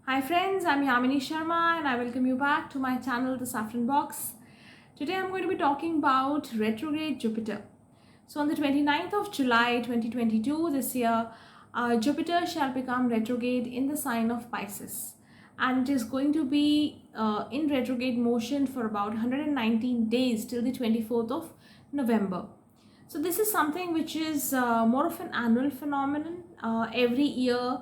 Hi friends, I'm Yamini Sharma and I welcome you back to my channel The Saffron Box. Today I'm going to be talking about retrograde Jupiter. So on the 29th of July 2022 this year, Jupiter shall become retrograde in the sign of Pisces, and it is going to be in retrograde motion for about 119 days till the 24th of November. So this is something which is more of an annual phenomenon. Every year,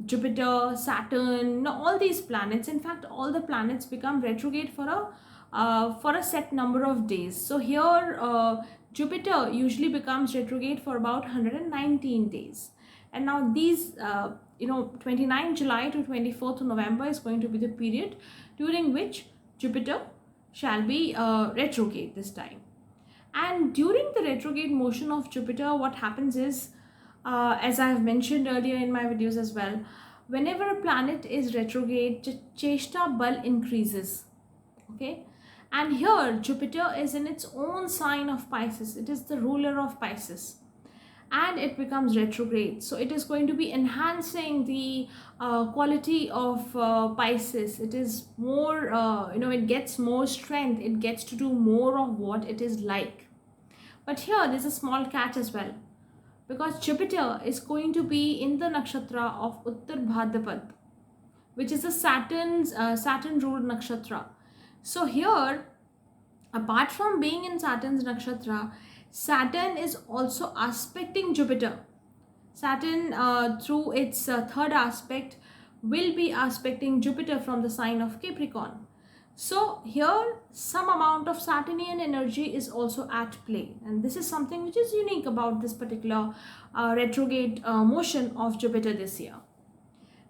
Jupiter, Saturn, all these planets, in fact, all the planets become retrograde for a set number of days. So here, Jupiter usually becomes retrograde for about 119 days. And now these, 29 July to 24th November is going to be the period during which Jupiter shall be retrograde this time. And during the retrograde motion of Jupiter, what happens is, as I have mentioned earlier in my videos as well, whenever a planet is retrograde, Cheshta Bal increases. Okay, and here Jupiter is in its own sign of Pisces. It is the ruler of Pisces, and it becomes retrograde. So it is going to be enhancing the quality of Pisces. It is more, it gets more strength. It gets to do more of what it is like. But here there's a small catch as well, because Jupiter is going to be in the nakshatra of Uttar Bhadrapad, which is a Saturn ruled nakshatra. So here, apart from being in Saturn's nakshatra, Saturn is also aspecting Jupiter. Saturn, through its third aspect, will be aspecting Jupiter from the sign of Capricorn. So here some amount of Saturnian energy is also at play, and this is something which is unique about this particular retrograde motion of Jupiter this year,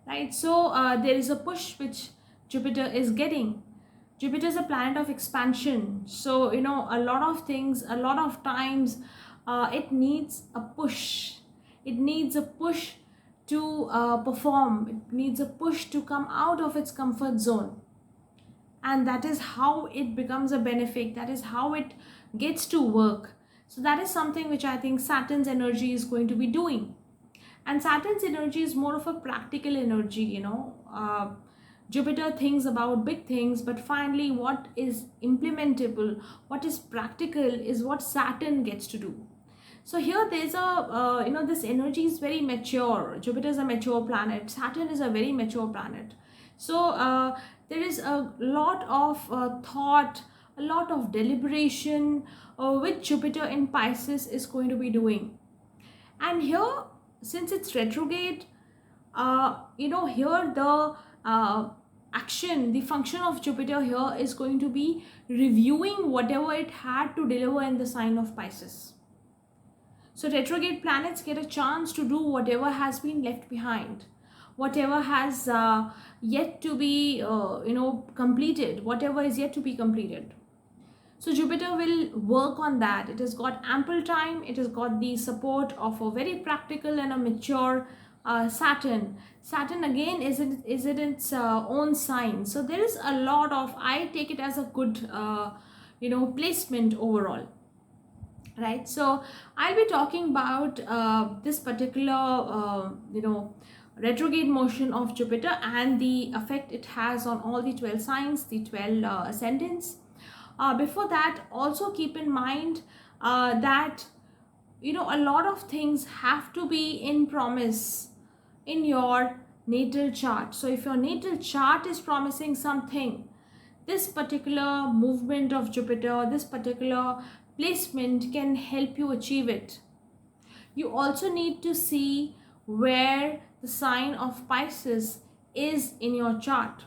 right? So there is a push which Jupiter is getting. Jupiter is a planet of expansion, so a lot of things, a lot of times it needs a push. It needs a push to perform. It needs a push to come out of its comfort zone. And that is how it becomes a benefic. That is how it gets to work. So that is something which I think Saturn's energy is going to be doing. And Saturn's energy is more of a practical energy, Jupiter thinks about big things, but finally what is implementable, what is practical is what Saturn gets to do. So here there's a, this energy is very mature. Jupiter is a mature planet. Saturn is a very mature planet. So there is a lot of thought, a lot of deliberation which Jupiter in Pisces is going to be doing. And here, since it's retrograde, here the action, the function of Jupiter here is going to be reviewing whatever it had to deliver in the sign of Pisces. So retrograde planets get a chance to do whatever has been left behind, whatever has yet to be completed, whatever is yet to be completed. So Jupiter will work on that. It has got ample time. It has got the support of a very practical and a mature Saturn. Saturn again is in its own sign. So there is a lot of, I take it as a good placement overall. Right, so I'll be talking about this particular retrograde motion of Jupiter and the effect it has on all the 12 signs, the 12 ascendants. Before that, also keep in mind that a lot of things have to be in promise in your natal chart. So if your natal chart is promising something, this particular movement of Jupiter, this particular placement can help you achieve it. You also need to see where the sign of Pisces is in your chart.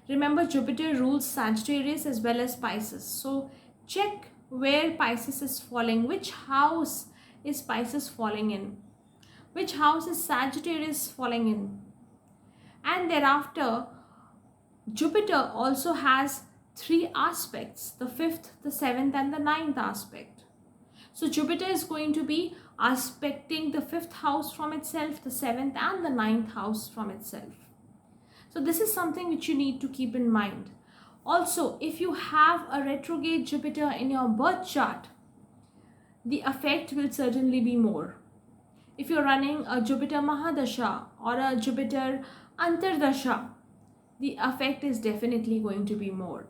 Remember, Jupiter rules Sagittarius as well as Pisces. So check where Pisces is falling. Which house is Pisces falling in? Which house is Sagittarius falling in? And thereafter, Jupiter also has 3 aspects, the 5th, the 7th and the 9th aspect. So Jupiter is going to be aspecting the 5th house from itself, the 7th and the 9th house from itself. So this is something which you need to keep in mind. Also, if you have a retrograde Jupiter in your birth chart, the effect will certainly be more. if you're running a Jupiter Mahadasha or a Jupiter Antardasha, the effect is definitely going to be more.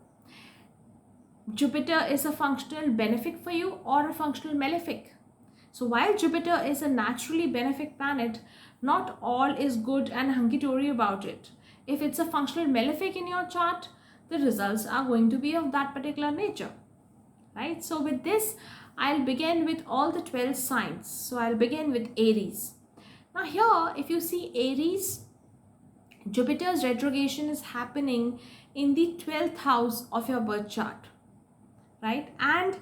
Jupiter is a functional benefic for you or a functional malefic. So while Jupiter is a naturally benefic planet, not all is good and hunky-dory about it. If it's a functional malefic in your chart, the results are going to be of that particular nature, right? So with this, I'll begin with all the 12 signs. So I'll begin with Aries. Now here, if you see Aries, Jupiter's retrogression is happening in the 12th house of your birth chart, right? And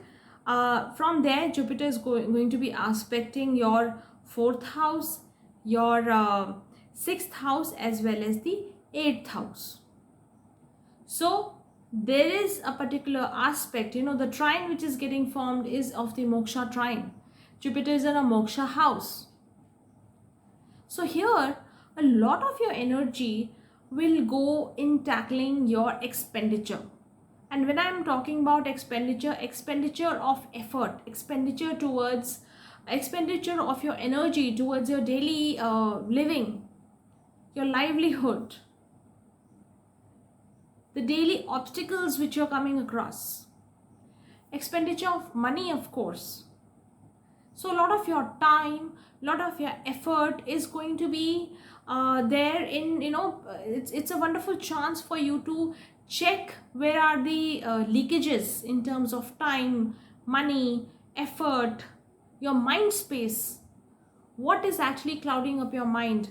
from there, Jupiter is going to be aspecting your 4th house, your 6th house, as well as the 8th house. So there is a particular aspect, the trine which is getting formed is of the moksha trine. Jupiter is in a moksha house. So here, a lot of your energy will go in tackling your expenditure. And when I'm talking about expenditure of effort, expenditure of your energy towards your daily living, your livelihood, the daily obstacles which you're coming across, expenditure of money, of course. So a lot of your time, a lot of your effort is going to be there in, it's a wonderful chance for you to check where are the leakages in terms of time, money, effort, your mind space. What is actually clouding up your mind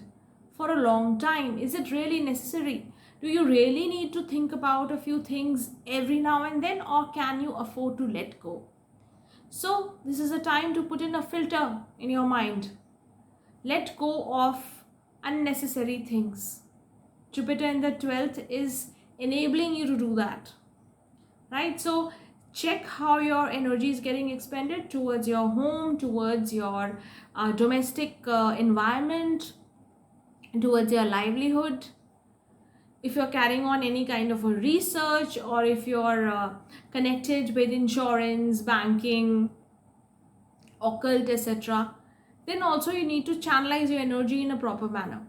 for a long time? Is it really necessary? Do you really need to think about a few things every now and then, or can you afford to let go? So this is a time to put in a filter in your mind. Let go of unnecessary things. Jupiter in the 12th is enabling you to do that, right? So check how your energy is getting expended towards your home, towards your domestic environment, towards your livelihood. If you're carrying on any kind of a research, or if you're connected with insurance, banking, occult, etc., then also you need to channelize your energy in a proper manner.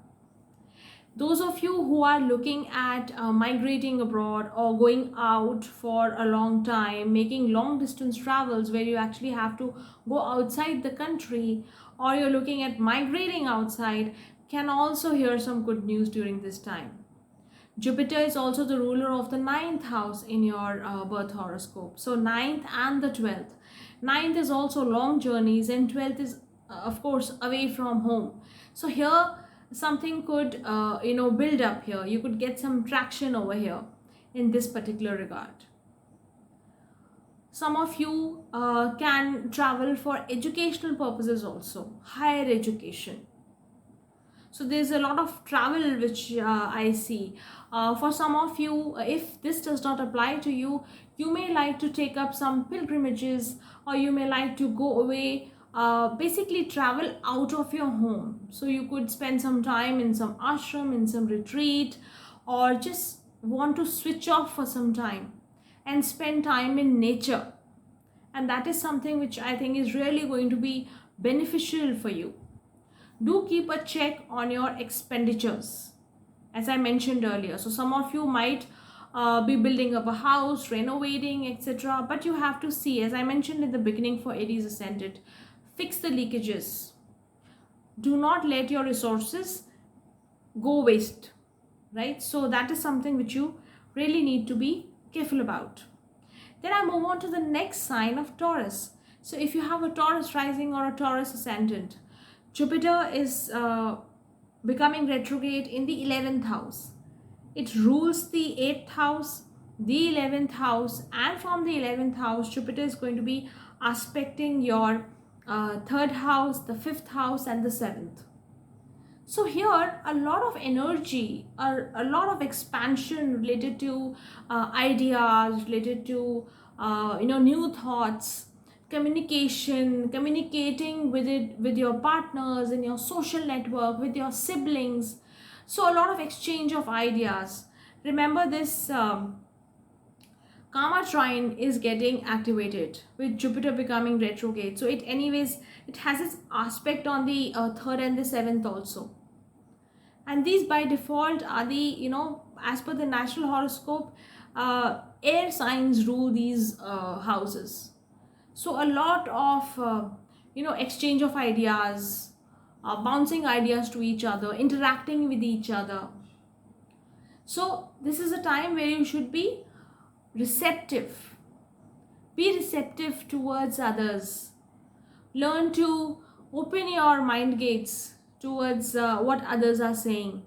Those of you who are looking at migrating abroad or going out for a long time, making long distance travels where you actually have to go outside the country, or you're looking at migrating outside, can also hear some good news during this time. Jupiter is also the ruler of the 9th house in your birth horoscope. So 9th and the 12th. 9th is also long journeys, and 12th is of course away from home. So here something could build up here. You could get some traction over here in this particular regard. Some of you can travel for educational purposes also, higher education. So there's a lot of travel which I see. For some of you, if this does not apply to you, you may like to take up some pilgrimages, or you may like to go away, basically travel out of your home. So you could spend some time in some ashram, in some retreat, or just want to switch off for some time and spend time in nature. And that is something which I think is really going to be beneficial for you. Do keep a check on your expenditures, as I mentioned earlier. So some of you might be building up a house, renovating, etc. But you have to see, as I mentioned in the beginning for Aries Ascendant, fix the leakages. Do not let your resources go waste, right? So that is something which you really need to be careful about. Then I move on to the next sign of Taurus. So if you have a Taurus rising or a Taurus ascendant, Jupiter is becoming retrograde in the 11th house. It rules the 8th house, the 11th house, and from the 11th house, Jupiter is going to be aspecting your 3rd house, the 5th house, and the 7th. So here, a lot of energy, a lot of expansion related to ideas, related to new thoughts, communicating with your partners in your social network, with your siblings. So a lot of exchange of ideas. Remember this Karma trine is getting activated with Jupiter becoming retrograde. So it has its aspect on the 3rd and the 7th also. And these by default are the, as per the natural horoscope, air signs rule these houses. So a lot of, exchange of ideas, bouncing ideas to each other, interacting with each other. So this is a time where you should be receptive. Be receptive towards others. Learn to open your mind gates towards what others are saying.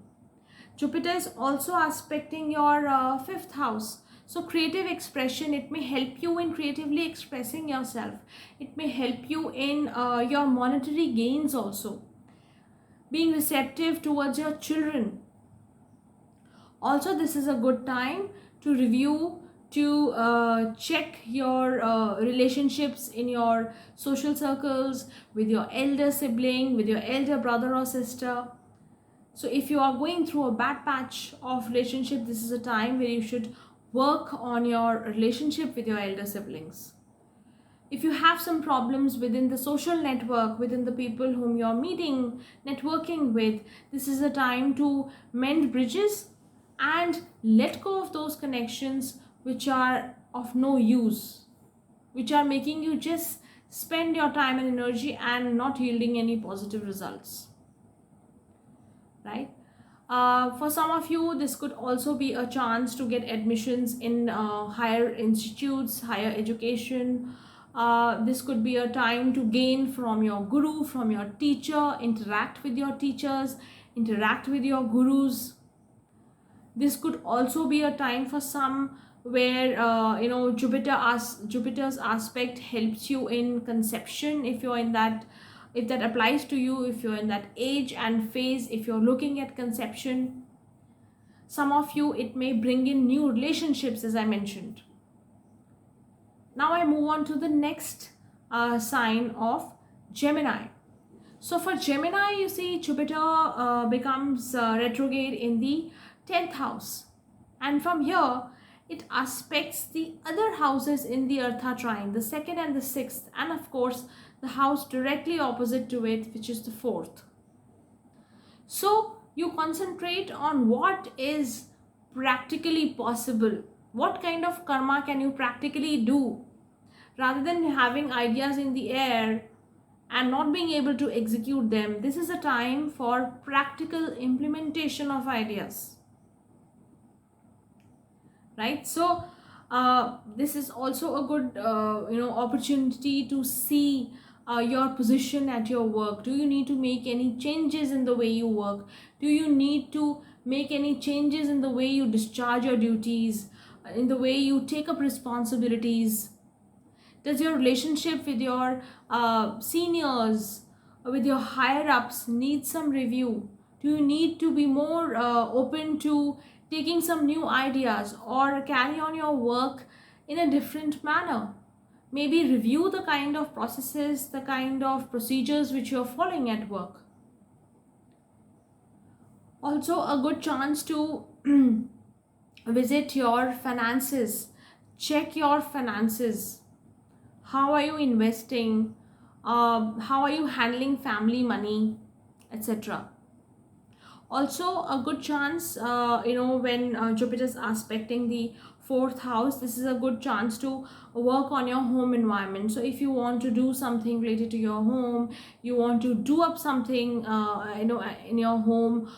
Jupiter is also aspecting your 5th house. So creative expression, it may help you in creatively expressing yourself. It may help you in your monetary gains also. Being receptive towards your children. Also, this is a good time to review, to check your relationships in your social circles, with your elder sibling, with your elder brother or sister. So if you are going through a bad patch of relationship, this is a time where you should work on your relationship with your elder siblings. If you have some problems within the social network, within the people whom you're meeting, networking with, this is a time to mend bridges and let go of those connections which are of no use, which are making you just spend your time and energy and not yielding any positive results, right? For some of you, this could also be a chance to get admissions in higher institutes, higher education. This could be a time to gain from your guru, from your teacher, interact with your teachers, interact with your gurus. This could also be a time for some where Jupiter's aspect helps you in conception, if you're in that, if that applies to you, if you're in that age and phase, if you're looking at conception. Some of you, it may bring in new relationships, as I mentioned. Now I move on to the next sign of Gemini. So for Gemini, you see Jupiter becomes retrograde in the 10th house, and from here it aspects the other houses in the Eartha trine, the 2nd and the 6th, and of course the house directly opposite to it, which is the 4th. So you concentrate on what is practically possible, what kind of karma can you practically do, rather than having ideas in the air and not being able to execute them. This is a time for practical implementation of ideas, right? So this is also a good opportunity to see your position at your work. Do you need to make any changes in the way you work? Do you need to make any changes in the way you discharge your duties, in the way you take up responsibilities? Does your relationship with your seniors, with your higher ups, need some review? Do you need to be more open to taking some new ideas, or carry on your work in a different manner? Maybe review the kind of processes, the kind of procedures which you're following at work. Also a good chance to visit your finances, check your finances. How are you investing? How are you handling family money, etc.? Also a good chance, when Jupiter is aspecting the 4th house, this is a good chance to work on your home environment. So if you want to do something related to your home, you want to do up something in your home,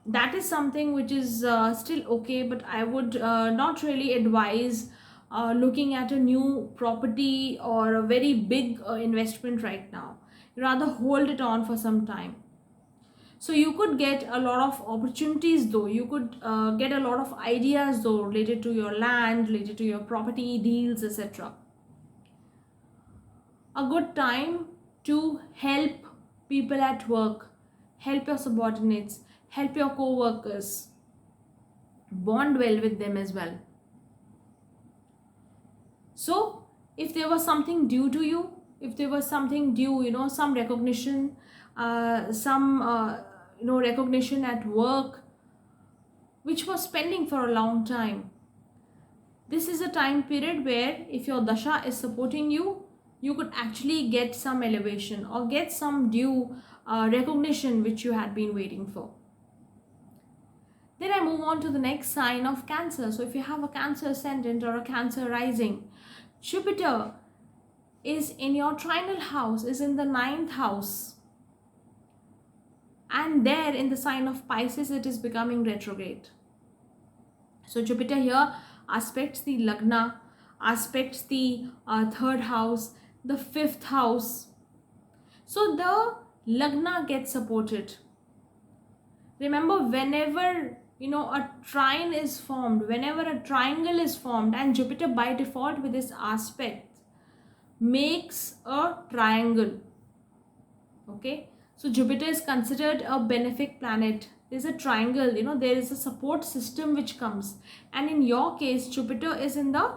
that is something which is still okay, but I would not really advise looking at a new property or a very big investment right now. Rather hold it on for some time. So you could get a lot of opportunities though, you could get a lot of ideas though, related to your land, related to your property deals, etc. A good time to help people at work, help your subordinates, help your co-workers, bond well with them as well. So if there was something due to you, if there was something due, some recognition, recognition at work, which was pending for a long time, This is a time period where if your dasha is supporting you, you could actually get some elevation or get some due recognition which you had been waiting for. Then I move on to the next sign of Cancer. So if you have a Cancer ascendant or a Cancer rising, Jupiter is in your trinal house, is in the 9th house. And there in the sign of Pisces, it is becoming retrograde. So Jupiter here aspects the Lagna, aspects the 3rd house, the 5th house. So the Lagna gets supported. Remember, whenever a trine is formed, whenever a triangle is formed, and Jupiter by default with this aspect makes a triangle. Okay, so Jupiter is considered a benefic planet. There's a triangle, there is a support system which comes, and in your case Jupiter is in the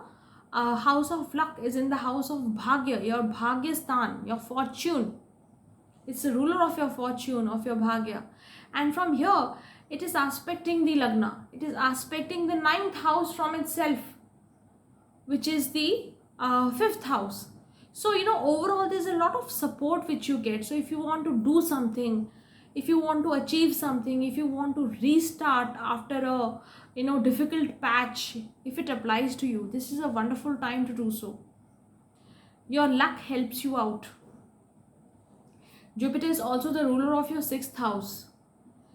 house of luck, is in the house of Bhagya, your Bhagyastan, your fortune. It's the ruler of your fortune, of your Bhagya. And from here it is aspecting the Lagna, it is aspecting the 9th house from itself, which is the 5th house. So overall there's a lot of support which you get. So if you want to do something, if you want to achieve something, if you want to restart after a difficult patch, if it applies to you, this is a wonderful time to do so. Your luck helps you out. Jupiter is also the ruler of your 6th house.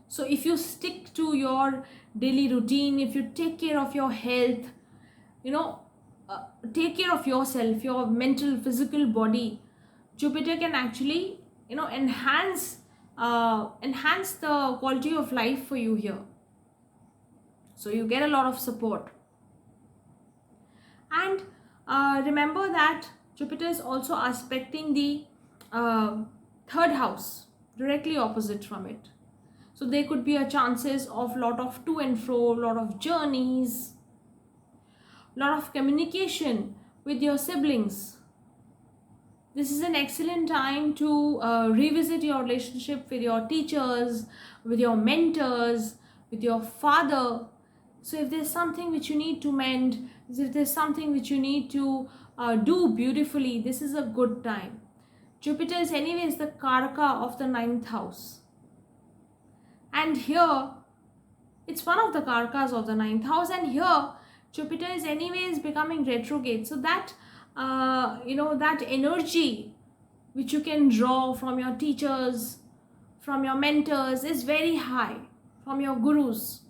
So if you stick to your daily routine, if you take care of your health, take care of yourself, your mental, physical body, Jupiter can actually enhance the quality of life for you here. So you get a lot of support. And remember that Jupiter is also aspecting the 3rd house, directly opposite from it. So there could be a chances of lot of to and fro, lot of journeys, lot of communication with your siblings. This is an excellent time to revisit your relationship with your teachers, with your mentors, with your father. So if there's something which you need to mend, if there's something which you need to do beautifully, this is a good time. Jupiter is anyways the Karaka of the 9th house. And here, it's one of the Karakas of the 9th house, and here Jupiter is anyways becoming retrograde. So that, that energy which you can draw from your teachers, from your mentors is very high, from your gurus.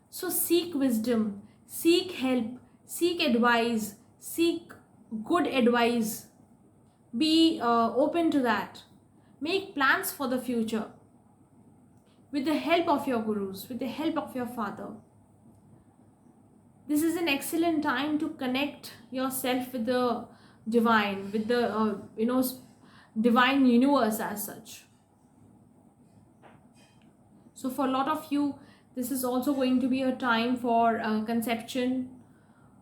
So seek wisdom, seek help, seek advice, seek good advice. Be open to that. Make plans for the future with the help of your gurus, with the help of your father. This is an excellent time to connect yourself with the divine, with the divine universe as such. So for a lot of you, this is also going to be a time for conception.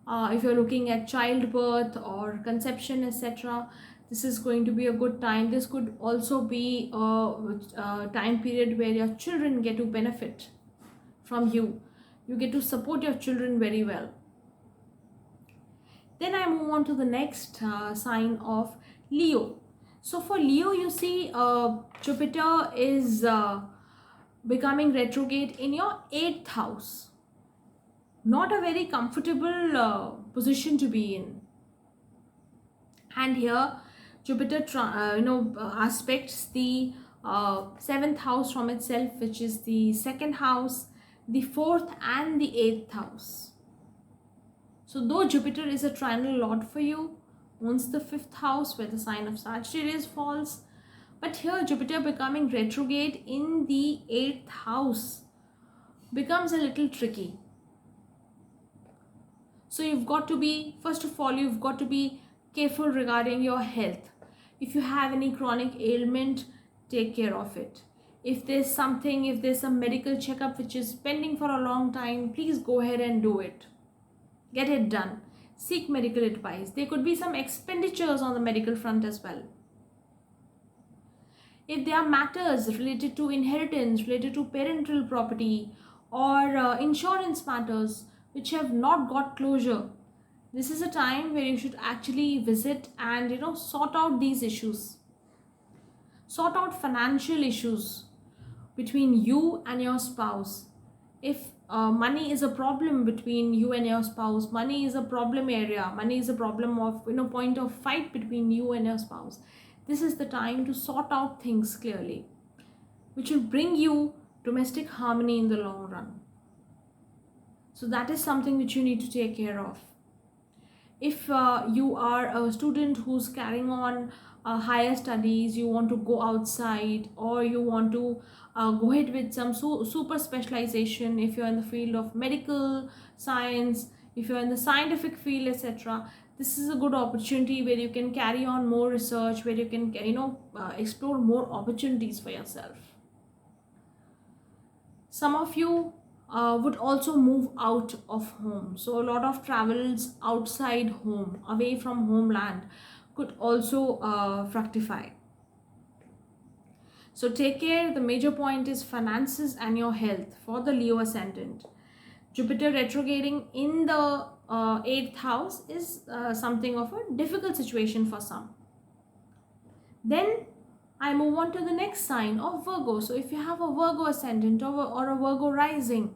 If you're looking at childbirth or conception, etc., this is going to be a good time. This could also be a time period where your children get to benefit from you. You get to support your children very well. Then I move on to the next sign of Leo. So for Leo, you see Jupiter is becoming retrograde in your 8th house. Not a very comfortable position to be in. And here Jupiter aspects the 7th house from itself, which is the 2nd house, the 4th and the 8th house. So though Jupiter is a trinal lord for you, owns the 5th house where the sign of Sagittarius falls, but here Jupiter becoming retrograde in the 8th house becomes a little tricky. So you've got to be, first of all, you've got to be careful regarding your health. If you have any chronic ailment, take care of it. If there's a medical checkup which is pending for a long time, please go ahead and do it. Get it done. Seek medical advice. There could be some expenditures on the medical front as well. If there are matters related to inheritance, related to parental property or insurance matters, which have not got closure. This is a time where you should actually visit and sort out these issues. Sort out financial issues between you and your spouse. If money is a problem between you and your spouse, money is a problem area, money is a problem of point of fight between you and your spouse, this is the time to sort out things clearly, which will bring you domestic harmony in the long run. So that is something which you need to take care of. If you are a student who's carrying on higher studies, you want to go outside, or you want to go ahead with some super specialization, if you're in the field of medical science, if you're in the scientific field, etc., this is a good opportunity where you can carry on more research, where you can explore more opportunities for yourself. Some of you would also move out of home, so a lot of travels outside home, away from homeland, could also fructify. So take care. The major point is finances and your health for the Leo ascendant. Jupiter retrograding in the 8th house is something of a difficult situation for some. Then I move on to the next sign of Virgo. So if you have a Virgo ascendant or a Virgo rising,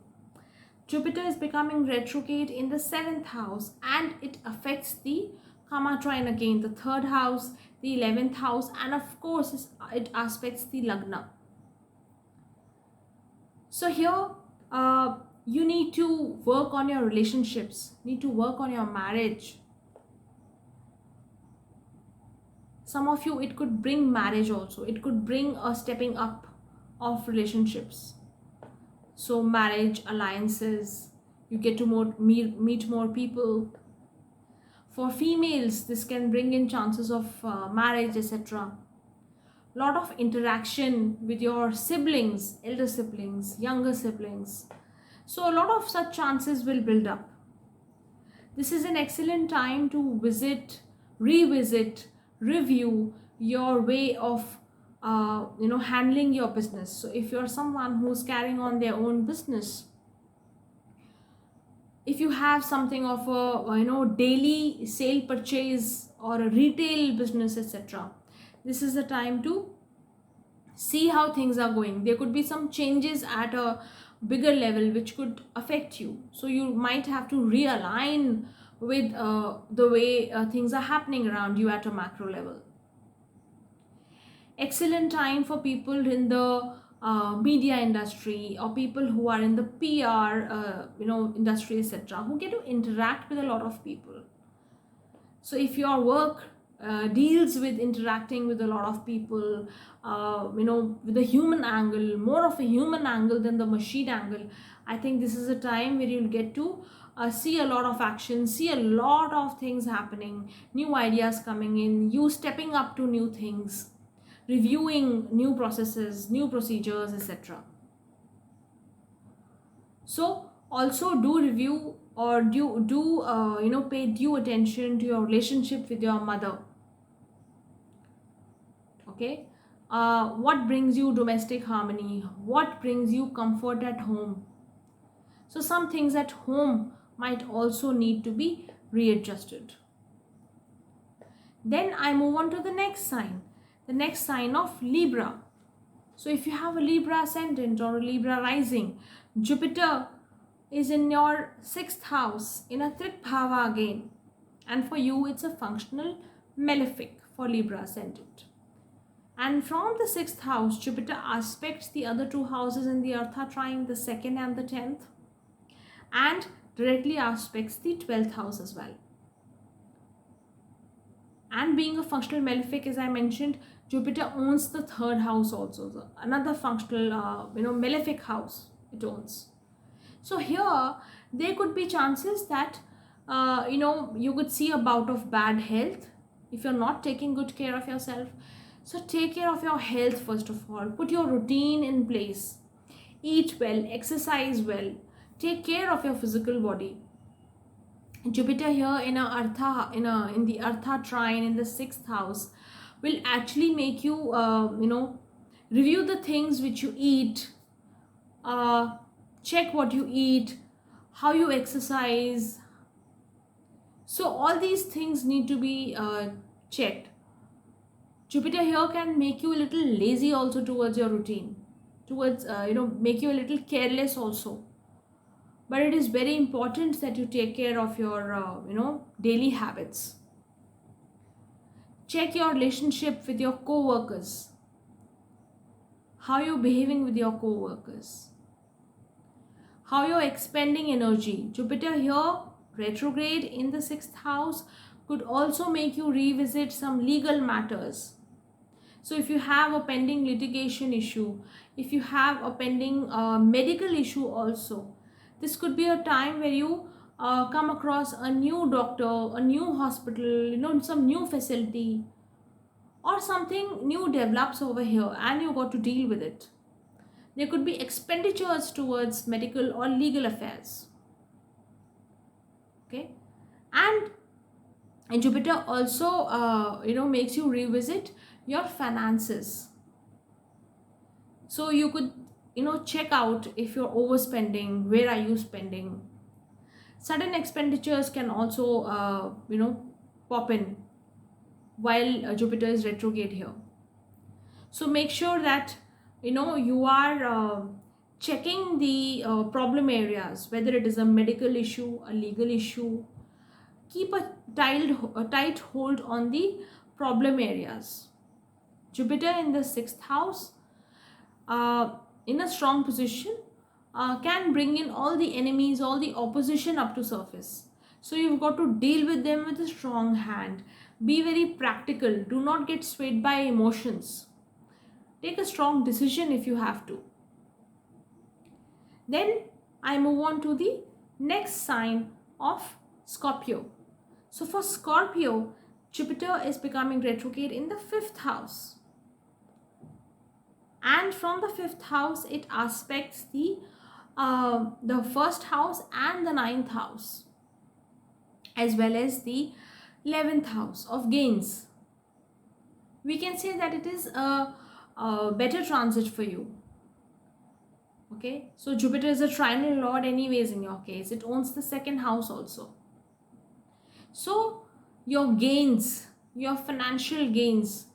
Jupiter is becoming retrograde in the 7th house, and it affects the Kama trine again, the 3rd house, the 11th house, and of course it aspects the Lagna. So here you need to work on your relationships, need to work on your marriage. Some of you, it could bring marriage also. It could bring a stepping up of relationships. So marriage, alliances, you get to meet more people. For females, this can bring in chances of marriage, etc. Lot of interaction with your siblings, elder siblings, younger siblings. So a lot of such chances will build up. This is an excellent time to visit, revisit, review your way of handling your business. So if you're someone who's carrying on their own business, if you have something of a daily sale purchase or a retail business, etc., this is the time to see how things are going. There could be some changes at a bigger level which could affect you, so you might have to realign with the way things are happening around you at a macro level. Excellent time for people in the media industry, or people who are in the PR industry, etc., who get to interact with a lot of people. So if your work deals with interacting with a lot of people, with a human angle, more of a human angle than the machine angle, I think this is a time where you'll get to see a lot of action, see a lot of things happening, new ideas coming in, you stepping up to new things, reviewing new processes, new procedures, etc. So also do review, or pay due attention to your relationship with your mother. Okay, what brings you domestic harmony, what brings you comfort at home. So some things at home might also need to be readjusted. Then I move on to the next sign of Libra. So if you have a Libra ascendant or a Libra rising, Jupiter is in your 6th house in a Trit Bhava again, and for you it's a functional malefic for Libra ascendant. And from the 6th house, Jupiter aspects the other 2 houses in the Artha trine, the 2nd and the 10th, and directly aspects the 12th house as well. And being a functional malefic, as I mentioned, Jupiter owns the 3rd house also, so another functional malefic house it owns. So here there could be chances that you could see a bout of bad health if you're not taking good care of yourself. So take care of your health first of all. Put your routine in place. Eat well, exercise well. Take care of your physical body. Jupiter here in the Artha trine in the 6th house will actually make you review the things which you eat, check what you eat, how you exercise. So all these things need to be checked. Jupiter here can make you a little lazy also towards your routine, towards make you a little careless also. But it is very important that you take care of your daily habits. Check your relationship with your co-workers. How you're behaving with your co-workers. How you're expending energy. Jupiter here, retrograde in the 6th house, could also make you revisit some legal matters. So if you have a pending litigation issue, if you have a pending medical issue also, this could be a time where you come across a new doctor, a new hospital, some new facility, or something new develops over here and you got to deal with it. There could be expenditures towards medical or legal affairs. Okay, and Jupiter also makes you revisit your finances. So you could check out if you're overspending, where are you spending. Sudden expenditures can also pop in while Jupiter is retrograde here. So make sure that you are checking the problem areas, whether it is a medical issue, a legal issue. Keep a tight hold on the problem areas. Jupiter in the 6th house, in a strong position, can bring in all the enemies, all the opposition up to surface. So you've got to deal with them with a strong hand. Be very practical. Do not get swayed by emotions. Take a strong decision if you have to. Then I move on to the next sign of Scorpio. So for Scorpio, Jupiter is becoming retrograde in the 5th house. And from the 5th house, it aspects the 1st house and the 9th house, as well as the 11th house of gains. We can say that it is a better transit for you. Okay, so Jupiter is a trinal lord anyways in your case. It owns the 2nd house also. So your gains, your financial gains,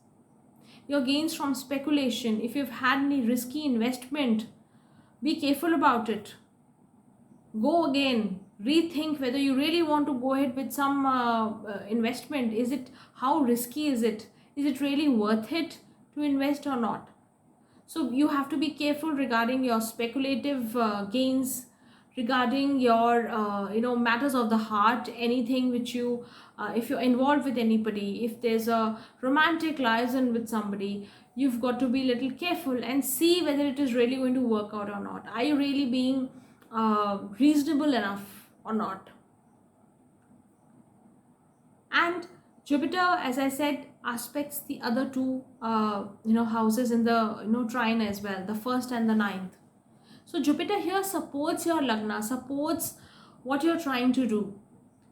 your gains from speculation, if you've had any risky investment, be careful about it. Go again, rethink whether you really want to go ahead with some investment. How risky is it? Is it really worth it to invest or not? So you have to be careful regarding your speculative gains, regarding your matters of the heart, anything which you if you're involved with anybody, if there's a romantic liaison with somebody, you've got to be a little careful and see whether it is really going to work out or not. Are you really being reasonable enough or not? And Jupiter, as I said, aspects the other two houses in the trine as well, the 1st and the 9th. So Jupiter here supports your lagna, supports what you're trying to do.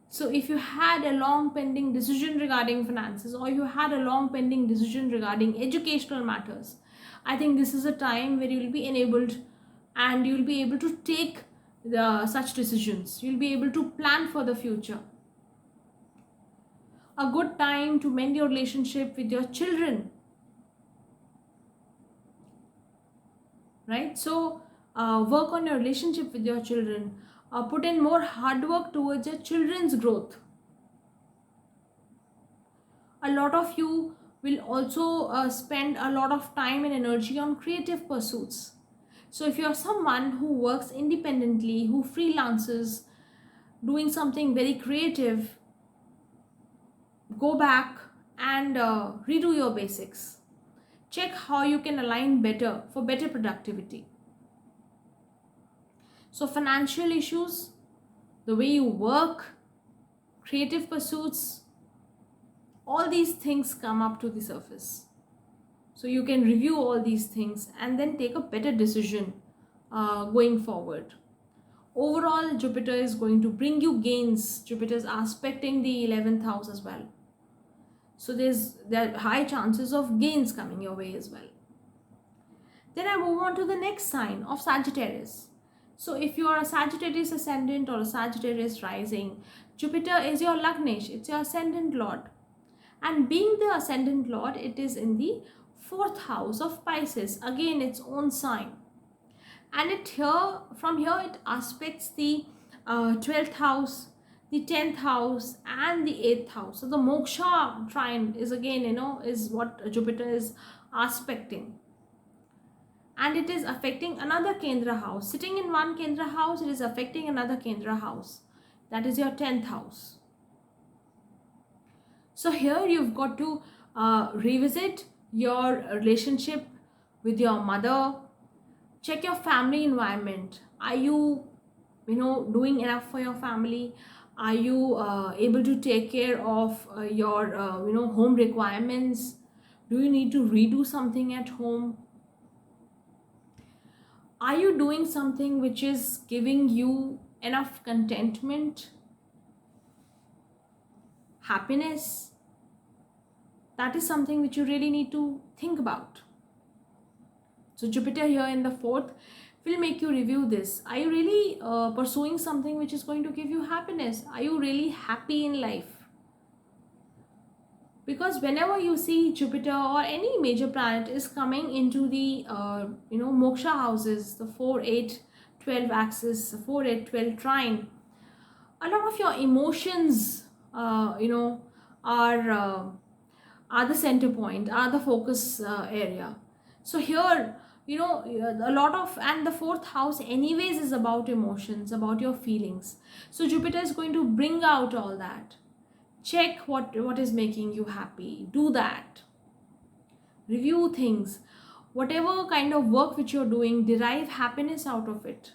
So if you had a long pending decision regarding finances, or you had a long pending decision regarding educational matters, I think this is a time where you'll be enabled and you'll be able to take such decisions. You'll be able to plan for the future. A good time to mend your relationship with your children, right? So work on your relationship with your children. Put in more hard work towards your children's growth. A lot of you will also spend a lot of time and energy on creative pursuits. So if you're someone who works independently, who freelances, doing something very creative, go back and redo your basics. Check how you can align better for better productivity. So financial issues, the way you work, creative pursuits, all these things come up to the surface. So you can review all these things and then take a better decision going forward. Overall, Jupiter is going to bring you gains. Jupiter is aspecting the 11th house as well. So there are high chances of gains coming your way as well. Then I move on to the next sign of Sagittarius. So if you are a Sagittarius ascendant or a Sagittarius rising, Jupiter is your Lagnesh, it's your ascendant lord. And being the ascendant lord, it is in the 4th house of Pisces, again its own sign. And from here it aspects the 12th house, the 10th house and the 8th house. So the moksha trine is again, is what Jupiter is aspecting. And it is affecting another Kendra house. Sitting in one Kendra house, it is affecting another Kendra house. That is your 10th house. So here you've got to revisit your relationship with your mother. Check your family environment. Are you, doing enough for your family? Are you able to take care of your, home requirements? Do you need to redo something at home? Are you doing something which is giving you enough contentment, happiness? That is something which you really need to think about. So Jupiter here in the 4th will make you review this. Are you really pursuing something which is going to give you happiness? Are you really happy in life? Because whenever you see Jupiter or any major planet is coming into the moksha houses, the 4-8-12 axis, 4-8-12 trine, a lot of your emotions are the center point, are the focus area. So here, a lot of, and the 4th house anyways is about emotions, about your feelings. So Jupiter is going to bring out all that. Check what is making you happy. Do that. Review things. Whatever kind of work which you're doing, derive happiness out of it.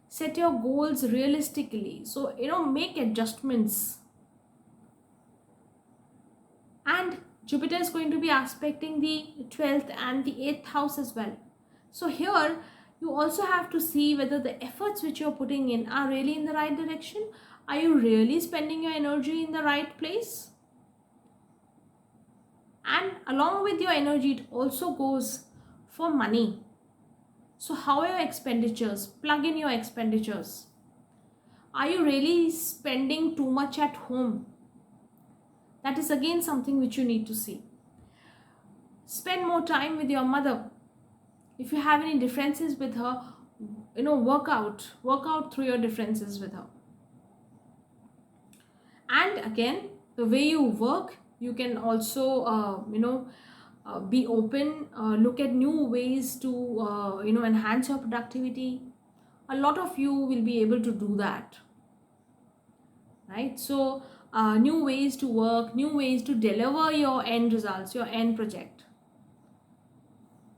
Set your goals realistically. So, make adjustments. And Jupiter is going to be aspecting the 12th and the 8th house as well. So here, you also have to see whether the efforts which you're putting in are really in the right direction. Are you really spending your energy in the right place? And along with your energy, it also goes for money. So how are your expenditures? Plug in your expenditures. Are you really spending too much at home? That is again something which you need to see. Spend more time with your mother. If you have any differences with her, work out through your differences with her. And again, the way you work, you can also be open, look at new ways to enhance your productivity. A lot of you will be able to do that, right? So new ways to work, new ways to deliver your end results, your end project.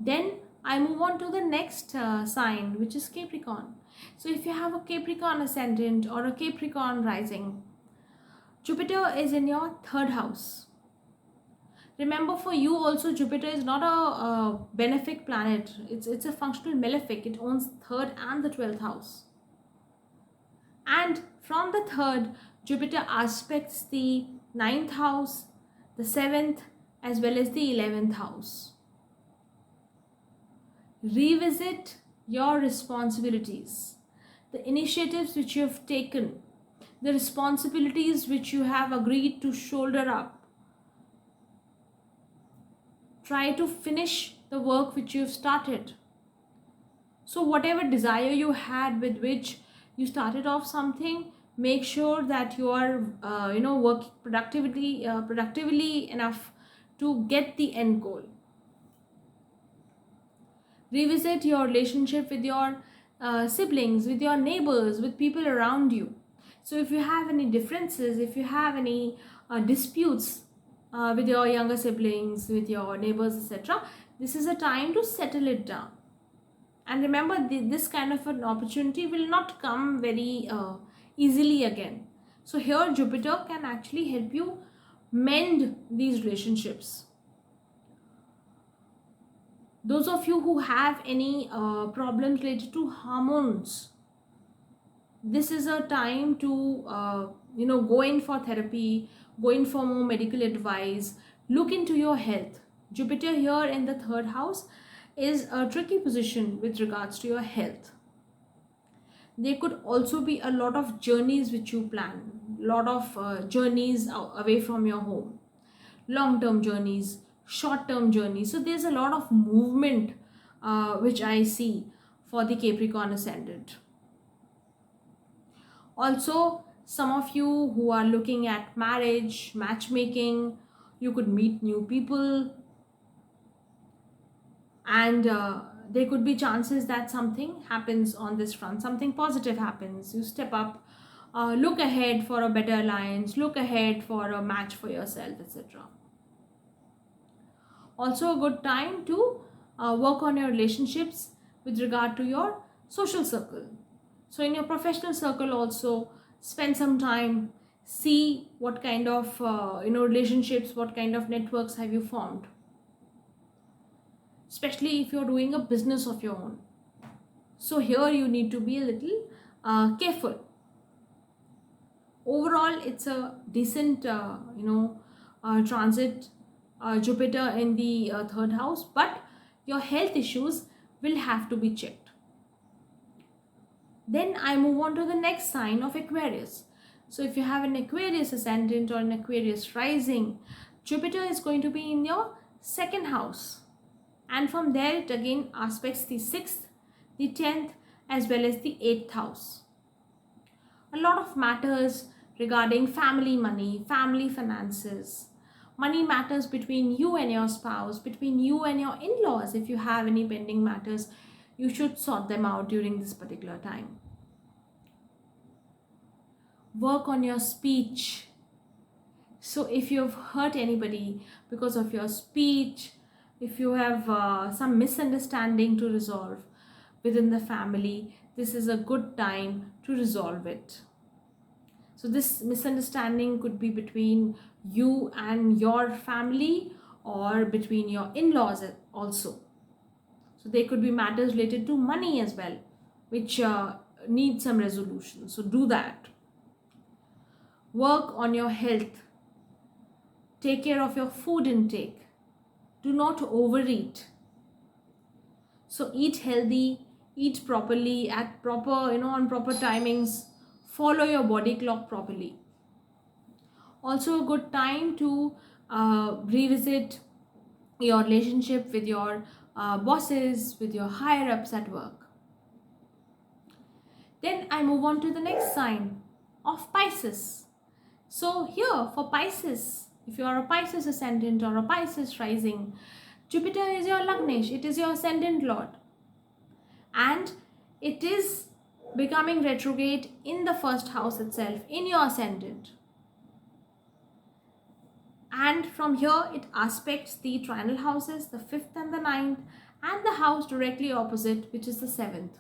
Then I move on to the next sign, which is Capricorn. So if you have a Capricorn ascendant or a Capricorn rising, Jupiter is in your 3rd house. Remember, for you also, Jupiter is not a benefic planet. It's a functional malefic. It owns 3rd and the 12th house. And from the 3rd, Jupiter aspects the 9th house, the 7th, as well as the 11th house. Revisit your responsibilities, the initiatives which you have taken, the responsibilities which you have agreed to shoulder up. Try to finish the work which you have started. So whatever desire you had with which you started off something, make sure that you are working productively enough to get the end goal. Revisit your relationship with your siblings, with your neighbors, with people around you. So if you have any differences, if you have any disputes with your younger siblings, with your neighbors, etc., this is a time to settle it down. And remember, this kind of an opportunity will not come very easily again. So here Jupiter can actually help you mend these relationships. Those of you who have any problems related to hormones, this is a time to go in for therapy, go in for more medical advice, look into your health. Jupiter here in the 3rd house is a tricky position with regards to your health. There could also be a lot of journeys which you plan, lot of journeys away from your home, long term journeys, short term journeys. So there's a lot of movement which I see for the Capricorn ascendant. Also, some of you who are looking at marriage, matchmaking, you could meet new people, and there could be chances that something happens on this front, something positive happens. You step up, look ahead for a better alliance, look ahead for a match for yourself, etc. Also, a good time to work on your relationships with regard to your social circle. So in your professional circle also, spend some time, see what kind of relationships, what kind of networks have you formed, especially if you're doing a business of your own. So here you need to be a little careful. Overall, it's a decent transit, Jupiter in the third house, but your health issues will have to be checked. Then I move on to the next sign of Aquarius. So if you have an Aquarius ascendant or an Aquarius rising, Jupiter is going to be in your second house. And from there it again aspects the 6th, the 10th as well as the 8th house. A lot of matters regarding family money, family finances, money matters between you and your spouse, between you and your in-laws. If you have any pending matters, you should sort them out during this particular time. Work on your speech. So if you've hurt anybody because of your speech, if you have some misunderstanding to resolve within the family, this is a good time to resolve it. So this misunderstanding could be between you and your family or between your in-laws also. So there could be matters related to money as well, which need some resolution. So do that. Work on your health. Take care of your food intake. Do not overeat. So eat healthy, eat properly, at proper, on proper timings. Follow your body clock properly. Also a good time to revisit your relationship with your bosses, with your higher ups at work. Then I move on to the next sign of Pisces. So here for Pisces, if you are a Pisces ascendant or a Pisces rising, Jupiter is your Lagnesh, it is your ascendant lord. And it is becoming retrograde in the first house itself, in your ascendant. And from here it aspects the trinal houses, the 5th and the 9th, and the house directly opposite, which is the 7th.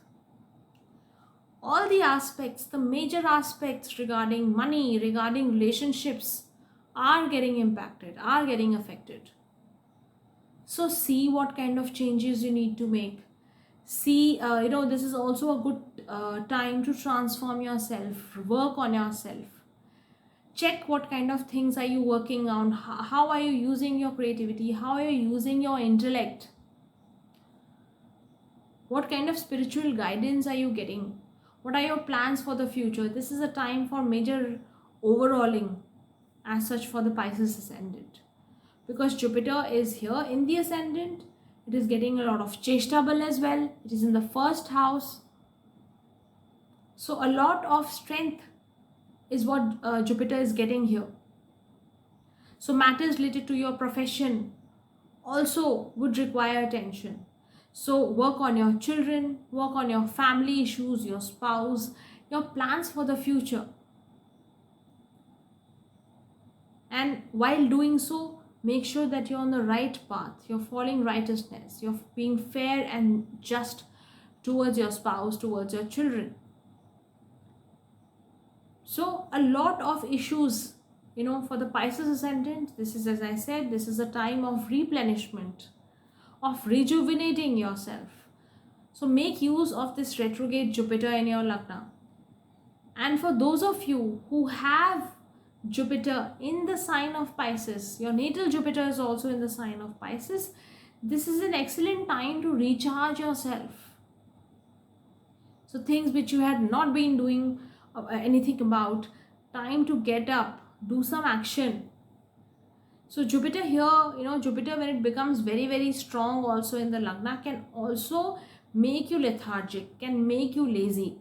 All the aspects, the major aspects regarding money, regarding relationships are getting impacted, are getting affected. So see what kind of changes you need to make. See, this is also a good time to transform yourself, work on yourself. Check what kind of things are you working on, how are you using your creativity, how are you using your intellect, what kind of spiritual guidance are you getting, what are your plans for the future. This is a time for major overhauling as such for the Pisces ascendant, because Jupiter is here in the ascendant. It is getting a lot of Cheshtabal as well. It is in the first house. So a lot of strength is what Jupiter is getting here. So matters related to your profession also would require attention. So work on your children, work on your family issues, your spouse, your plans for the future. And while doing so, make sure that you're on the right path, you're following righteousness, you're being fair and just towards your spouse, towards your children. So a lot of issues, for the Pisces ascendant, this is, as I said, this is a time of replenishment, of rejuvenating yourself. So make use of this retrograde Jupiter in your Lagna. And for those of you who have Jupiter in the sign of Pisces, your natal Jupiter is also in the sign of Pisces, this is an excellent time to recharge yourself. So things which you had not been doing anything about, time to get up, do some action. So Jupiter here, Jupiter, when it becomes very, very strong also in the Lagna, can also make you lethargic, can make you lazy.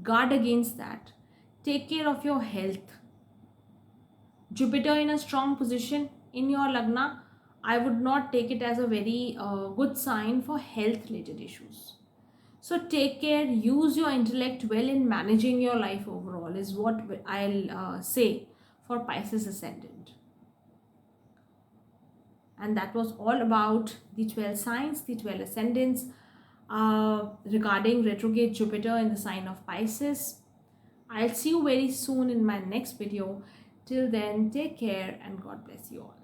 Guard against that. Take care of your health. Jupiter in a strong position in your Lagna, I would not take it as a very good sign for health related issues. So take care, use your intellect well in managing your life overall, is what I'll say for Pisces ascendant. And that was all about the 12 signs, the 12 ascendants regarding retrograde Jupiter in the sign of Pisces. I'll see you very soon in my next video. Till then, take care and God bless you all.